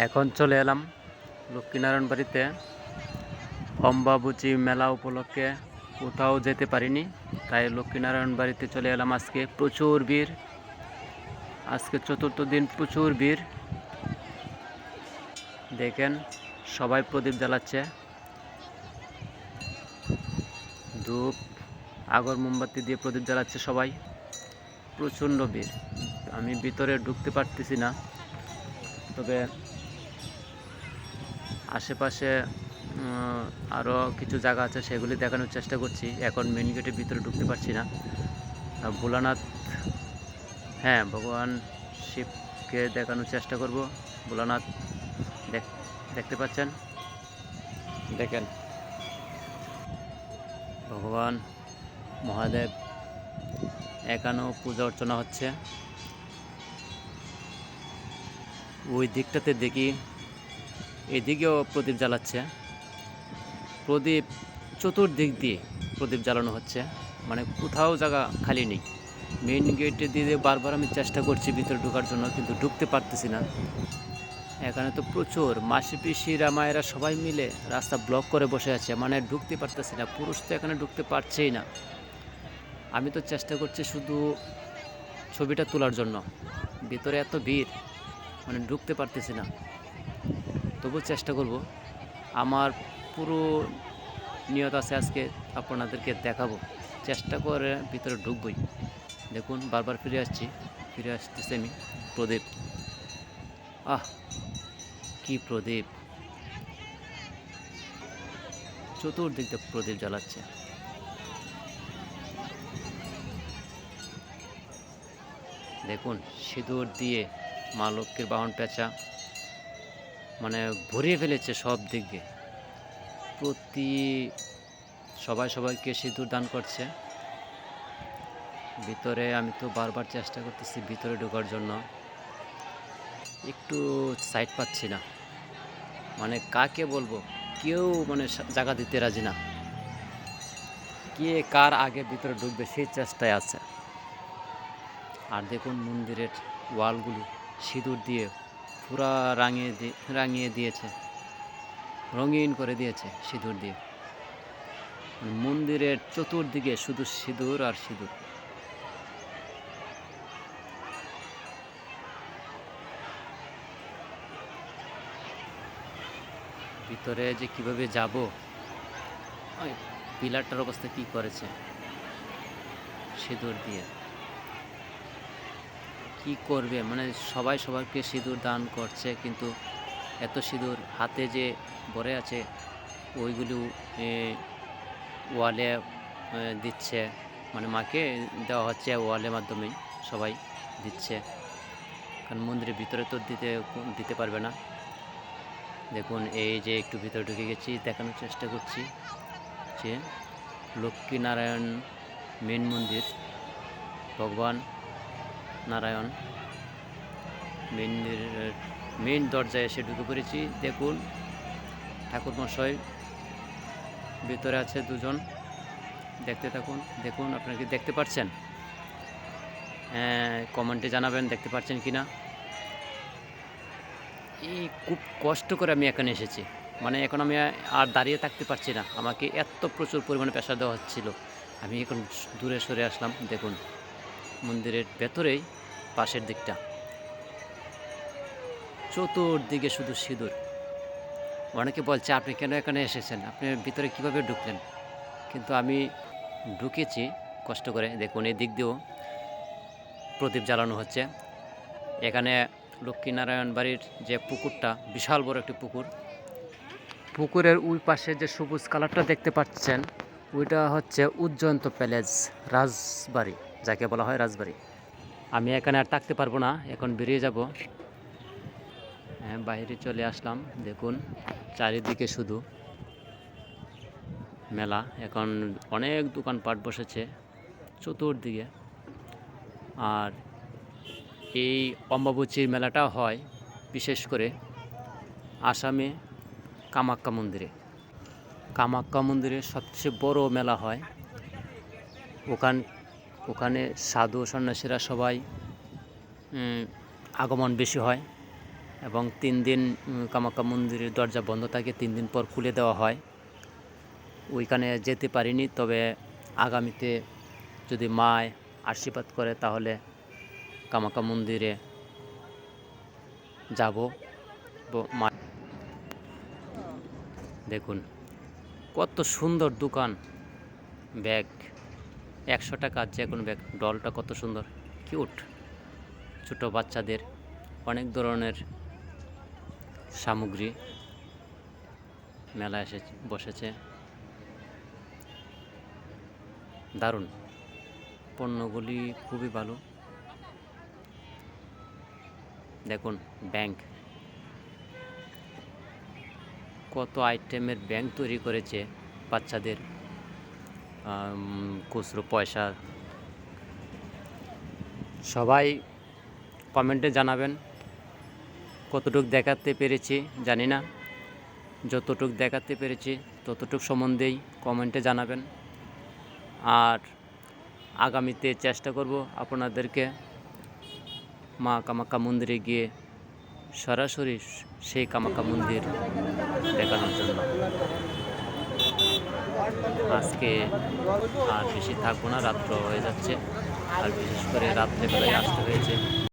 এখন চলে এলাম লক্ষ্মীনারায়ণ বাড়িতে। অম্বাবুচি মেলা উপলক্ষে কোথাও যেতে পারিনি, তাই লক্ষ্মীনারায়ণ বাড়িতে চলে এলাম। আজকে প্রচুর ভিড়, আজকে চতুর্থ দিন, প্রচুর ভিড়। দেখেন সবাই প্রদীপ জ্বালাচ্ছে, ধূপ আগর মোমবাতি দিয়ে প্রদীপ জ্বালাচ্ছে সবাই। প্রচণ্ড ভিড়, আমি ভিতরে ঢুকতে পারতেছি না, তবে আশেপাশে আরও কিছু জায়গা আছে, সেগুলি দেখানোর চেষ্টা করছি। এখন মেন গেটের ভিতরে ঢুকতে পারছি না। ভোলানাথ, হ্যাঁ, ভগবান শিবকে দেখানোর চেষ্টা করব। ভোলানাথ দেখতে পাচ্ছেন, দেখেন ভগবান মহাদেব, এখানেও পূজা অর্চনা হচ্ছে। ওই দিকটাতে দেখি, এদিকেও প্রদীপ জ্বালাচ্ছে। প্রদীপ চতুর্দিক দিয়ে প্রদীপ জ্বালানো হচ্ছে, মানে কোথাও জায়গা খালি নেই। মেইন গেটে দিয়ে বারবার আমি চেষ্টা করছি ভিতরে ঢোকার জন্য, কিন্তু ঢুকতে পারতেছি না। এখানে তো প্রচুর মাসি পিসিরা মায়েরা সবাই মিলে রাস্তা ব্লক করে বসে আছে, মানে ঢুকতে পারতেছি না। পুরুষ তো এখানে ঢুকতে পারছেই না। আমি তো চেষ্টা করছি শুধু ছবিটা তোলার জন্য, ভিতরে এত ভিড়, মানে ঢুকতে পারতেছি না। তবু চেষ্টা করব, আমার পুরো নিয়ত আছে আজকে আপনাদেরকে দেখাবো, চেষ্টা করে ভিতরে ঢুকবই। দেখুন বারবার ফিরে আসতেছি আমি। প্রদীপ, আহ কি প্রদীপ, চতুর্দিক দিয়ে প্রদীপ জ্বালাচ্ছে। দেখুন সিঁদুর দিয়ে মা লক্ষ্মীর বাহন পেঁচা, মানে ভরিয়ে ফেলেছে সব দিক দিয়ে। সবাইকে সিঁদুর দান করছে। ভিতরে আমি তো বারবার চেষ্টা করতেছি ভিতরে ঢোকার জন্য, একটু সাইড পাচ্ছি না। মানে কাকে বলবো, কেউ মানে জায়গা দিতে রাজি না। কে কার আগে ভিতরে ঢুকবে সেই চেষ্টায় আছে। আর দেখুন মন্দিরের ওয়ালগুলি সিঁদুর দিয়ে পুরা রাঙিয়ে দিয়েছে, রঙিন করে দিয়েছে সিঁদুর দিয়ে। মন্দিরের চতুর্দিকে শুধু সিঁদুর আর সিঁদুর। ভিতরে যে কিভাবে যাব, ওই পিলারটার অবস্থা কি করেছে সিঁদুর দিয়ে, কি করবে, মানে সবাইকে সিঁদুর দান করছে, কিন্তু এত সিঁদুর হাতে যে ভরে আছে ওইগুলো ওয়ালে দিচ্ছে, মানে মাকে দেওয়া হচ্ছে ওয়ালের মাধ্যমেই সবাই দিচ্ছে, কারণ মন্দিরের ভিতরে তো দিতে পারবে না। দেখুন এই যে একটু ভিতরে ঢুকে গেছি, দেখানোর চেষ্টা করছি যে লক্ষ্মীনারায়ণ মেন মন্দির, ভগবান নারায়ণ মন্দিরের মেন দরজায় এসে ঢুকে পড়েছি। দেখুন ঠাকুরমশাই ভিতরে আছে দুজন, দেখতে থাকুন। দেখুন আপনারা কি দেখতে পাচ্ছেন? কমেন্টে জানাবেন দেখতে পাচ্ছেন কি না। এই খুব কষ্ট করে আমি এখানে এসেছি, মানে এখন আমি আর দাঁড়িয়ে থাকতে পারছি না, আমাকে এত প্রচুর পরিমাণে প্রেসার দেওয়া হচ্ছিল। আমি এখন দূরে সরে আসলাম। দেখুন মন্দিরের ভেতরেই পাশের দিকটা চতুর্দিকে শুধু সিঁদুর। অনেকে বলছে আপনি কেন এখানে এসেছেন, আপনি ভিতরে কিভাবে ঢুকলেন, কিন্তু আমি ঢুকেছি কষ্ট করে। দেখুন এই দিক দিয়েও প্রদীপ জ্বালানো হচ্ছে। এখানে লক্ষ্মীনারায়ণ বাড়ির যে পুকুরটা, বিশাল বড় একটি পুকুর, পুকুরের ওই পাশে যে সবুজ কালারটা দেখতে পাচ্ছেন, ওইটা হচ্ছে উজ্জয়ন্ত প্যালেস, রাজবাড়ি, যাকে বলা হয় রাজবাড়ি। আমি এখানে আর থাকতে পারবো না, এখন বেরিয়ে যাব। হ্যাঁ, বাইরে চলে আসলাম। দেখুন চারিদিকে শুধু মেলা, এখন অনেক দোকানপাট বসেছে চতুর্দিকে। আর এই অম্বাবুচির মেলাটা হয় বিশেষ করে আসামে কামাখ্যা মন্দিরে সবচেয়ে বড় মেলা হয়। ওখানে সাধু সন্ন্যাসীরা সবাই আগমন বেশি হয়। এবং 3 দিন কামাখ্যা মন্দিরের দরজা বন্ধ থাকে, 3 দিন পর খুলে দেওয়া হয়। ওইখানে যেতে পারিনি, তবে আগামীতে যদি মায় আশীর্বাদ করে তাহলে কামাখ্যা মন্দিরে যাব। মা দেখুন কত সুন্দর দোকান, ব্যাগ 100 টাকা যে কোনো ব্যাগ, ডলটা কত সুন্দর কিউট, ছোট বাচ্চাদের অনেক ধরনের সামগ্রী মেলা বসেছে। দারুণ, পণ্যগুলি খুবই ভালো। দেখুন ব্যাংক, কত আইটেমের ব্যাংক তৈরি করেছে বাচ্চাদের, খুচরো পয়সা। সবাই কমেন্টে জানাবেন কতটুকু দেখাতে পেরেছি জানি না, যতটুকু দেখাতে পেরেছি ততটুকু সম্বন্ধেই কমেন্টে জানাবেন। আর আগামীতে চেষ্টা করব আপনাদেরকে মা কামাখ্যা মন্দিরে গিয়ে সরাসরি সেই কামাখ্যা মন্দির দেখানোর জন্য। আজকে আর বেশি থাকবো না, রাত্র হয়ে যাচ্ছে, আর বিশেষ করে রাত্রেবেলায় আসতে হয়েছে।